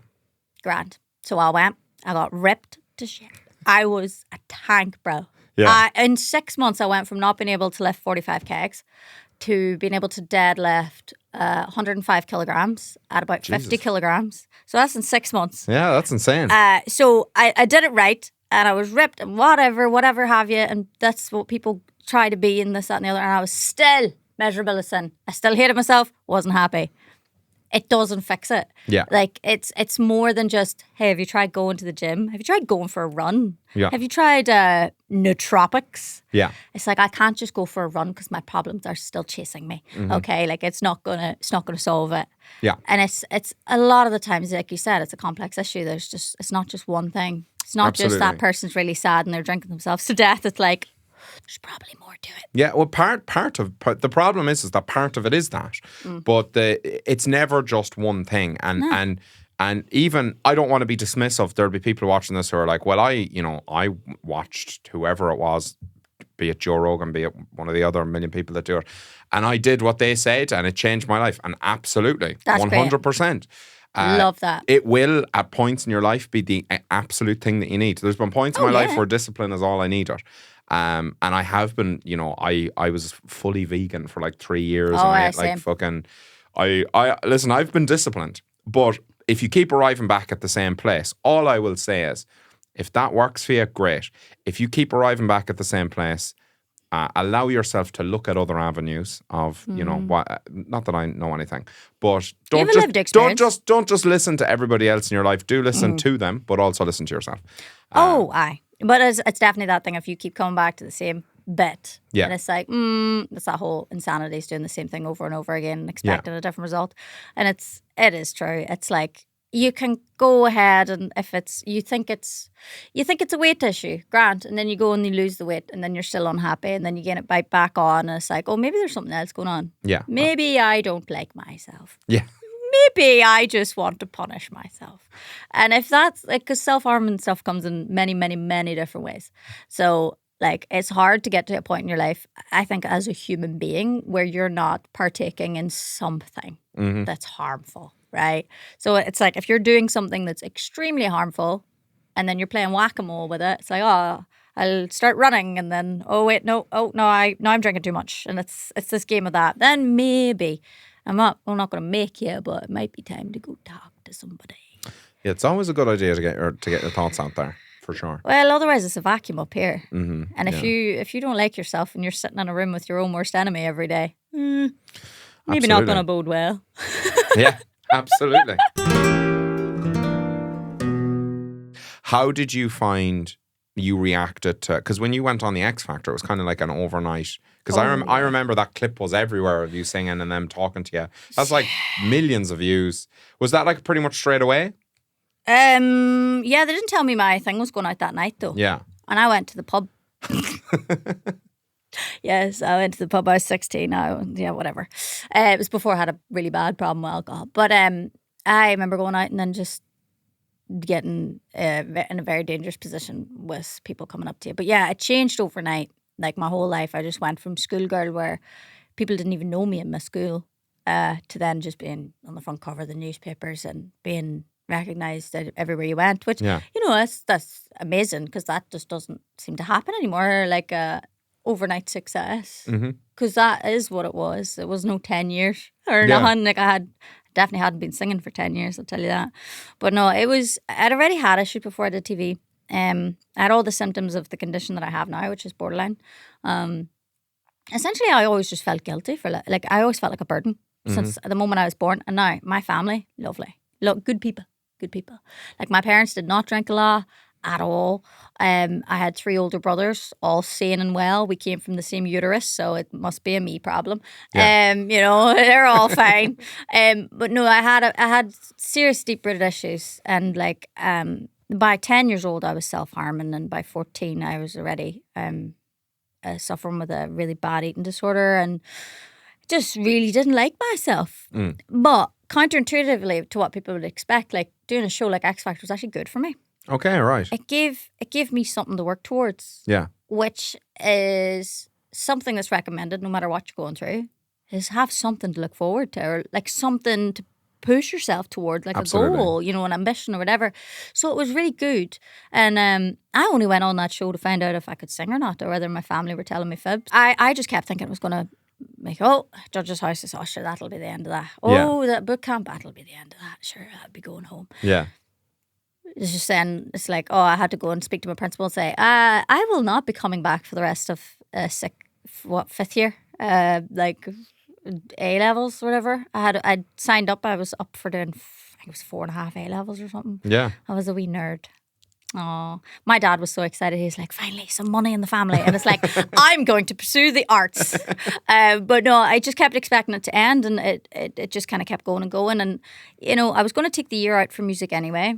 Grand. So I went. I got ripped to shit. I was a tank, bro. Yeah. In 6 months, I went from not being able to lift 45 kegs to being able to deadlift 105 kilograms at about 50 Jesus. kilograms. So that's in 6 months. Yeah, that's insane. So I did it right, and I was ripped and whatever have you, and that's what people try to be and this, that, and the other, and I was still miserable as sin. I still hated myself, wasn't happy. It doesn't fix it. Yeah. Like, it's more than just, hey, have you tried going to the gym? Have you tried going for a run? Yeah. Have you tried nootropics? Yeah. It's like, I can't just go for a run because my problems are still chasing me. Okay, like it's not gonna solve it. Yeah. And it's a lot of the times, like you said, it's a complex issue. It's not just one thing. It's not just that Absolutely. person's really sad and they're drinking themselves to death. It's like, there's probably more to it. Yeah, well, part of the problem is that part of it is that, but it's never just one thing, and even I don't want to be dismissive. There'll be people watching this who are like, well, I watched whoever it was, be it Joe Rogan, be it one of the other million people that do it, and I did what they said, and it changed my life, and absolutely, That's 100%. Love that. It will, at points in your life, be the absolute thing that you need. There's been points in my life where discipline is all I needed. And I have been, I was fully vegan for like 3 years. Oh, and I yeah, ate like same. fucking, listen, I've been disciplined. But if you keep arriving back at the same place, all I will say is, if that works for you, great. If you keep arriving back at the same place, allow yourself to look at other avenues of, what, not that I know anything, but don't have a lived experience. don't just listen to everybody else in your life. Do listen to them, but also listen to yourself. Aye. But it's definitely that thing if you keep coming back to the same bit. Yeah. And it's like, it's that whole insanity is doing the same thing over and over again and expecting a different result. And it is true. It's like, you can go ahead and if you think it's a weight issue, grand, and then you go and you lose the weight and then you're still unhappy and then you gain it back on and it's like, oh, maybe there's something else going on. Yeah. Maybe I don't like myself. Yeah. Maybe I just want to punish myself. And if that's like, because self-harm and stuff comes in many, many, many different ways. So like, it's hard to get to a point in your life, I think, as a human being where you're not partaking in something that's harmful, right? So it's like, if you're doing something that's extremely harmful and then you're playing whack-a-mole with it, it's like, oh, I'll start running and then, I'm drinking too much. And it's this game of that. Then maybe I'm not going to make you, but it might be time to go talk to somebody. Yeah, it's always a good idea to get your thoughts out there, for sure. Well, otherwise it's a vacuum up here. Mm-hmm. And if you don't like yourself and you're sitting in a room with your own worst enemy every day, maybe not going to bode well. Yeah, absolutely. How did you find you reacted to, because when you went on the X Factor, it was kind of like an overnight, because I remember that clip was everywhere of you singing and them talking to you. That's like millions of views. Was that like pretty much straight away? Yeah, they didn't tell me my thing was going out that night though. Yeah. And I went to the pub. Yes, I went to the pub. I was 16 now. Yeah, whatever. It was before I had a really bad problem with alcohol. But I remember going out and then just getting in a very dangerous position with people coming up to you. But yeah, it changed overnight. Like my whole life, I just went from schoolgirl where people didn't even know me in my school to then just being on the front cover of the newspapers and being recognised everywhere you went, which, that's amazing because that just doesn't seem to happen anymore, like overnight success. Because that is what it was. It was no 10 years or nothing. Like I definitely hadn't been singing for 10 years, I'll tell you that. But no, I'd already had a shoot before I did TV. I had all the symptoms of the condition that I have now, which is borderline. Essentially, I always just felt guilty for like I always felt like a burden since the moment I was born. And now my family, lovely, good people. Like my parents did not drink a lot at all. I had 3 older brothers, all sane and well. We came from the same uterus, so it must be a me problem. Yeah. They're all fine. But no, I had serious deep-rooted issues, and like by 10 years old, I was self-harming, and by 14, I was already suffering with a really bad eating disorder, and just really didn't like myself. But counterintuitively to what people would expect, like doing a show like X Factor was actually good for me. Okay, right. It gave me something to work towards. Yeah. Which is something that's recommended no matter what you're going through, is have something to look forward to, or like something to push yourself toward, like Absolutely. a goal, an ambition or whatever. So it was really good. And I only went on that show to find out if I could sing or not, or whether my family were telling me fibs. I just kept thinking it was going to like, oh, Judge's House is, oh, sure, that'll be the end of that. Oh, that book camp, that'll be the end of that. Sure, I'll be going home. Yeah. It's just then, it's like, oh, I had to go and speak to my principal and say, I will not be coming back for the rest of fifth year, like A levels, whatever. I'd signed up. I was up for doing, I think it was 4.5 A levels or something. Yeah. I was a wee nerd. Oh, my dad was so excited. He's like, finally, some money in the family. And it's like, I'm going to pursue the arts. But no, I just kept expecting it to end, and it just kind of kept going and going. And, you know, I was going to take the year out for music anyway.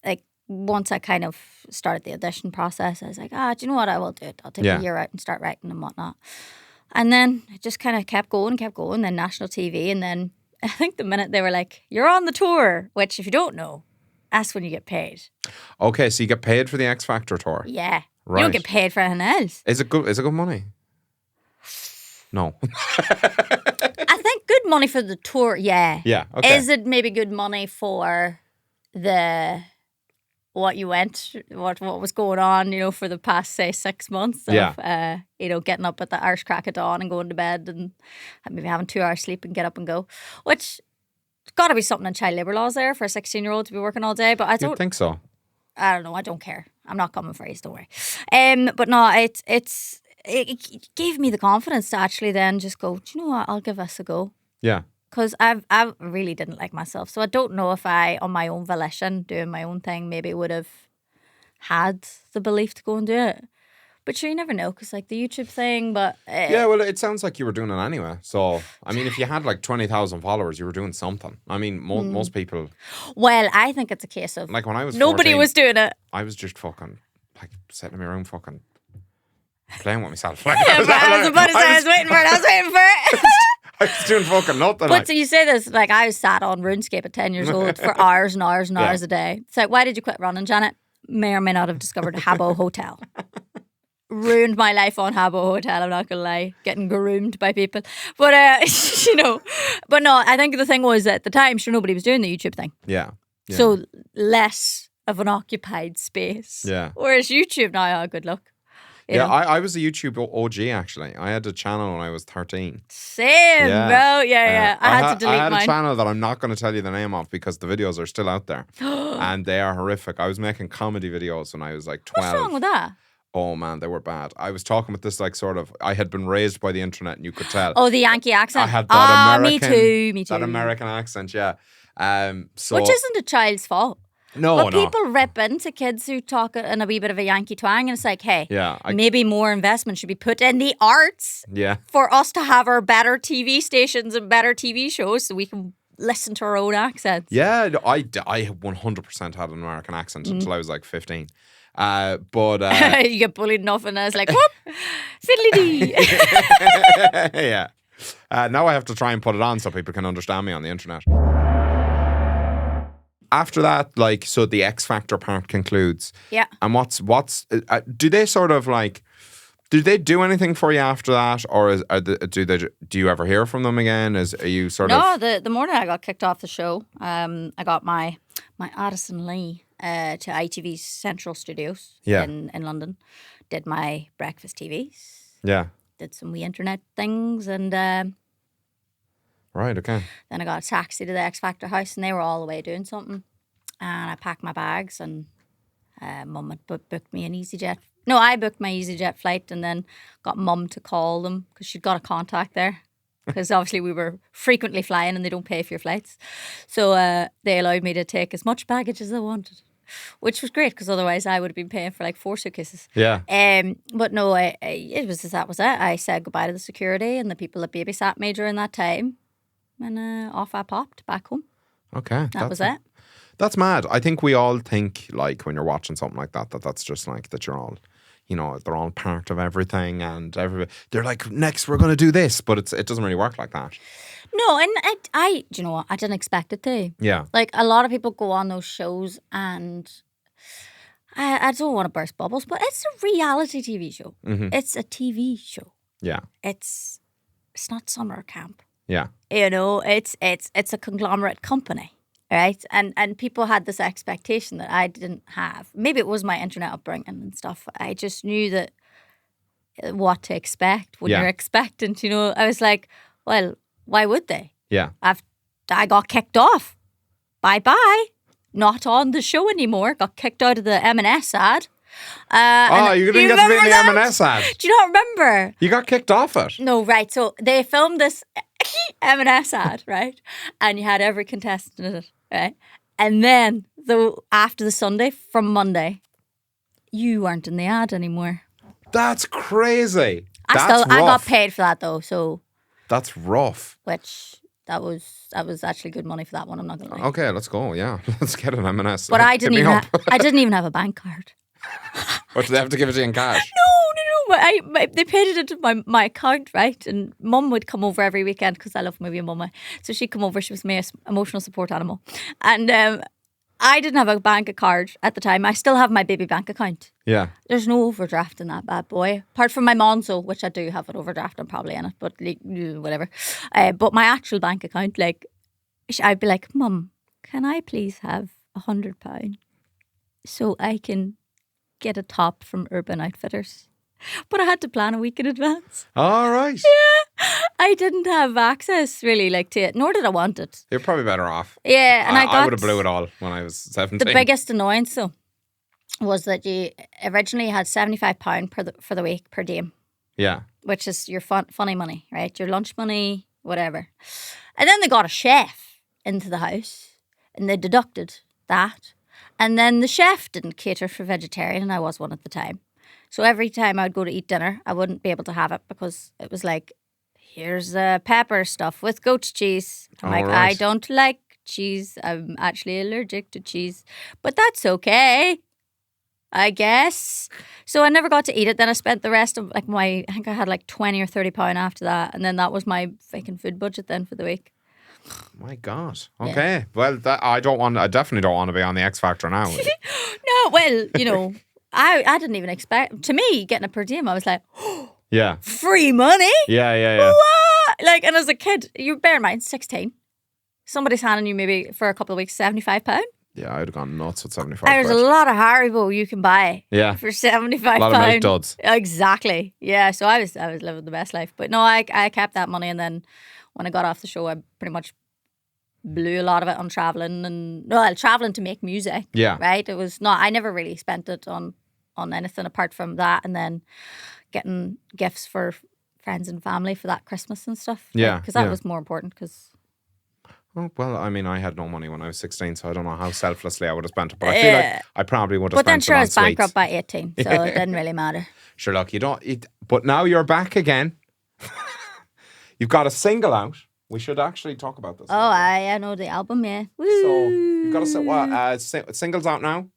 Like, once I kind of started the audition process, I was like, do you know what? I will do it. I'll take a year out and start writing and whatnot. And then it just kind of kept going, then national TV. And then I think the minute they were like, you're on the tour, which if you don't know, that's when you get paid. Okay, so you get paid for the X Factor tour? Yeah. Right. You don't get paid for anything else. Is it good? Is it good money? No. I think good money for the tour, yeah. Yeah, okay. Is it maybe good money for what you went, what was going on, you know, for the past, say, 6 months of, you know, getting up at the arse crack of dawn and going to bed and maybe having 2 hours sleep and get up and go, which... got to be something in child labour laws there for a 16-year-old to be working all day, but I don't think so. I don't know. I don't care. I'm not coming for you, don't worry. But no, it gave me the confidence to actually then just go, do you know what? I'll give this a go. Yeah. Because I really didn't like myself. So I don't know if I, on my own volition, doing my own thing, maybe would have had the belief to go and do it. But sure, you never know, because like the YouTube thing, but... yeah, well, it sounds like you were doing it anyway. So, I mean, if you had like 20,000 followers, you were doing something. I mean, most people... Well, I think it's a case of... Like when I was nobody 14, was doing it. I was just fucking, like, sitting in my room fucking playing with myself. Like, I was waiting for it. I was doing fucking nothing. But so you say this, like I sat on RuneScape at 10 years old for hours and hours and hours a day. It's like, why did you quit running, Janet? May or may not have discovered Habbo Hotel. Ruined my life on Habbo Hotel, I'm not going to lie. Getting groomed by people. But, you know, but no, I think the thing was at the time, sure, nobody was doing the YouTube thing. Yeah. So less of an occupied space. Yeah. Whereas YouTube now, good luck. Yeah, I was a YouTube OG actually. I had a channel when I was 13. Same, bro. Yeah. I had to delete I had mine. a channel that I'm not going to tell you the name of because the videos are still out there. And they are horrific. I was making comedy videos when I was like 12. What's wrong with that? Oh man, they were bad. I was talking with this like sort of, I had been raised by the internet and you could tell. Oh, the Yankee accent. I had that American. Me too. That American accent, yeah. So, which isn't a child's fault. No, but people rip into kids who talk in a wee bit of a Yankee twang, and it's like, hey, maybe more investment should be put in the arts for us to have our better TV stations and better TV shows so we can listen to our own accents. Yeah, I 100% had an American accent until I was like 15. But you get bullied enough and I was like, whoop, fiddly dee. Yeah. Now I have to try and put it on so people can understand me on the internet. After that, like, so the X Factor part concludes. Yeah. And what's do they sort of like, do they do anything for you after that, or do you ever hear from them again? Are you sort of? No, the morning I got kicked off the show, I got my Addison Lee to ITV's Central Studios in London. Did my breakfast TVs. Yeah. Did some wee internet things and. Right, okay. Then I got a taxi to the X Factor house and they were all away doing something. And I packed my bags and Mum had booked me an EasyJet. No, I booked my EasyJet flight and then got Mum to call them because she'd got a contact there. Because obviously we were frequently flying and they don't pay for your flights. So they allowed me to take as much baggage as I wanted. Which was great because otherwise I would have been paying for like 4 suitcases. Yeah. But no, that was it. I said goodbye to the security and the people that babysat me during that time. And off I popped back home. Okay. That was it. That's mad. I think we all think, like, when you're watching something like that, that's just like, that you're all, you know, they're all part of everything and they're like, next we're going to do this. But it doesn't really work like that. No, and I do you know what? I didn't expect it to. Yeah. Like, a lot of people go on those shows and I don't want to burst bubbles, but it's a reality TV show. Mm-hmm. It's a TV show. Yeah. It's not summer camp. Yeah. You know, it's a conglomerate company, right? And people had this expectation that I didn't have. Maybe it was my internet upbringing and stuff. I just knew that what to expect when Yeah. you're expectant. You know, I was like, well, why would they? Yeah. I got kicked off. Bye. Not on the show anymore. Got kicked out of the M&S ad. You didn't get to be in the M&S ad. Do you not remember? You got kicked off it. No, right. So they filmed this M&S ad, right? And you had every contestant in it, right? And then after the Sunday, from Monday, you weren't in the ad anymore. That's crazy. I got paid for that though, so That's rough. which that was actually good money for that one. I'm not gonna lie. Okay, let's go. Yeah, let's get an M&S. But I Hit didn't me even up. I didn't even have a bank card. What, do they have to give it to you in cash? No. They paid it into my account, right? And Mum would come over every weekend because I love movie and Mum. So she'd come over. She was my emotional support animal, and I didn't have a bank card at the time. I still have my baby bank account. Yeah. There's no overdraft in that bad boy, apart from my Monzo, which I do have an overdraft. I'm probably in it, but whatever. But my actual bank account, like, I'd be like, Mum, can I please have £100 so I can get a top from Urban Outfitters? But I had to plan a week in advance. All right. Yeah. I didn't have access really to it, nor did I want it. You're probably better off. Yeah, and I would have blew it all when I was 17. The biggest annoyance though was that you originally had £75 for the week per diem. Yeah. Which is your funny money, right? Your lunch money, whatever. And then they got a chef into the house and they deducted that. And then the chef didn't cater for vegetarian, and I was one at the time. So every time I'd go to eat dinner, I wouldn't be able to have it because it was like, here's pepper stuff with goat cheese. I'm like, right. I don't like cheese. I'm actually allergic to cheese. But that's okay, I guess. So I never got to eat it. Then I spent the rest of I think I had like £20 or £30 after that. And then that was my fucking food budget then for the week. My God. Okay. Yeah. Well, I definitely don't want to be on the X Factor now. No, well, I didn't even expect, to me, getting a per diem, I was like, oh, yeah. Free money? Yeah. What? And as a kid, you bear in mind, 16. Somebody's handing you maybe for a couple of weeks £75. Yeah, I'd have gone nuts with 75. There's a lot of Haribo you can buy. Yeah. For £75. A lot of milk duds. Exactly. Yeah. So I was living the best life. But no, I kept that money, and then when I got off the show, I pretty much blew a lot of it on traveling traveling to make music. Yeah. Right. It was not. I never really spent it on anything apart from that, and then getting gifts for friends and family for that Christmas and stuff. Yeah. Because that was more important. Because. Oh, well, I mean, I had no money when I was 16, so I don't know how selflessly I would have spent it. But I feel like I probably would have spent it on But then sure, I was sweets. bankrupt by 18, so it didn't really matter. Sure, look, you don't eat. But now you're back again. You've got a single out. We should actually talk about this. Oh, I know the album, yeah. Woo. So you've got to say what? Singles out now?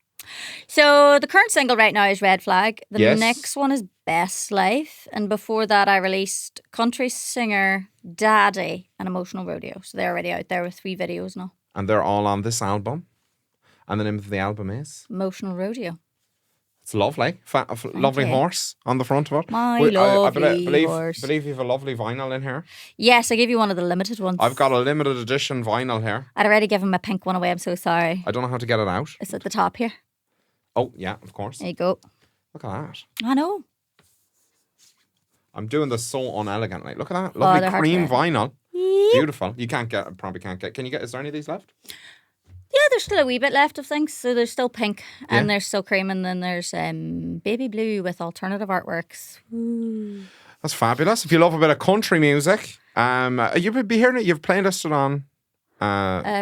So the current single right now is Red Flag. The Yes. next one is Best Life. And before that, I released Country Singer, Daddy, and Emotional Rodeo. So they're already out there with 3 videos now. And they're all on this album. And the name of the album is? Emotional Rodeo. It's lovely. Lovely you. horse on the front of it. My I lovely horse. believe you have a lovely vinyl in here. Yes, I gave you one of the limited ones. I've got a limited edition vinyl here. I'd already given my pink one away. I'm so sorry. I don't know how to get it out. It's at the top here. Oh, yeah, of course. There you go. Look at that. I know. I'm doing this so unelegantly. Look at that. they're Lovely hard to cream get. vinyl. Yep. Beautiful. You probably can't get. Can you get? Is there any of these left? Yeah, there's still a wee bit left of things. So there's still pink and Yeah. there's still cream, and then there's baby blue with alternative artworks. Ooh. That's fabulous. If you love a bit of country music, you'll be hearing it. You've playlisted on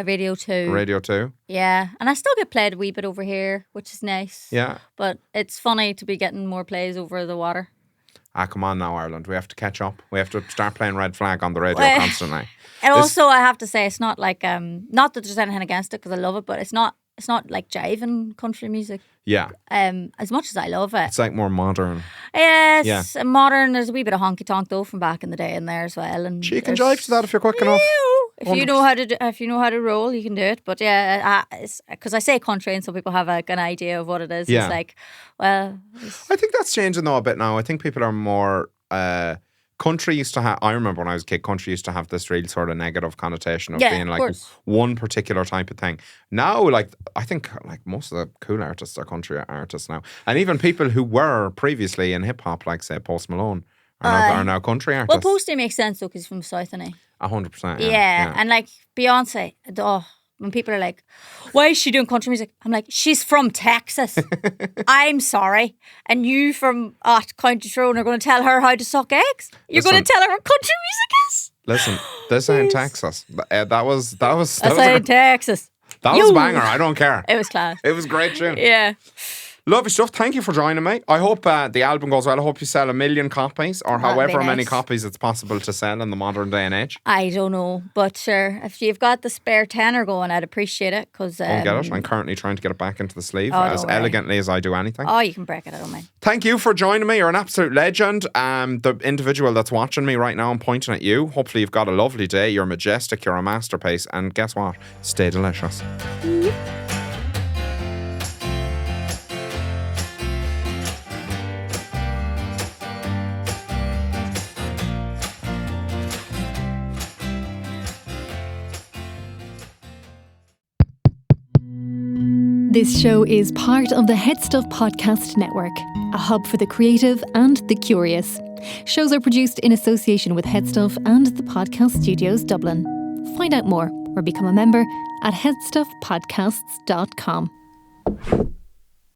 Radio 2. Radio 2. Yeah, and I still get played a wee bit over here, which is nice. Yeah. But it's funny to be getting more plays over the water. Come on now, Ireland. We have to catch up. We have to start playing Red Flag on the radio Well, constantly. And also, I have to say, it's not like not that there's anything against it because I love it, but it's not like jiving country music. Yeah. As much as I love it. It's like more modern. Yes, and modern. There's a wee bit of honky tonk though from back in the day in there as well. And You can jive to that if you're quick enough. If you know how to roll, you can do it. But yeah, because I say country, and some people have an idea of what it is. Yeah. It's like, well, I think that's changing though a bit now. I think people are more country used to have, I remember when I was a kid, country used to have this real sort of negative connotation of Yeah, being of like course. one particular type of thing. Now, like, I think like most of the cool artists are country artists now. And even people who were previously in hip hop, like say Post Malone, are now country Well, artists. Posty makes sense though, because he's from the South, isn't he? 100%. Yeah. And like Beyonce, when people are like, why is she doing country music? I'm like, she's from Texas. I'm sorry. And you from County Tyrone are going to tell her how to suck eggs? You're going to tell her what country music is? Listen, this ain't Texas. That was That's in Texas. That was a banger. I don't care. It was class. It was a great tune. Yeah. Lovely stuff. Thank you for joining me. I hope the album goes well. I hope you sell 1 million copies or That'd be however many nice. copies it's possible to sell in the modern day and age. I don't know. But sure, if you've got the spare tenner going, I'd appreciate it. Cause, Go and get it. I'm currently trying to get it back into the sleeve Oh, as don't worry. elegantly as I do anything. Oh, you can break it. I don't mind. Thank you for joining me. You're an absolute legend. The individual that's watching me right now, I'm pointing at you. Hopefully you've got a lovely day. You're majestic. You're a masterpiece. And guess what? Stay delicious. This show is part of the HeadStuff Podcast Network, a hub for the creative and the curious. Shows are produced in association with HeadStuff and the Podcast Studios Dublin. Find out more or become a member at headstuffpodcasts.com.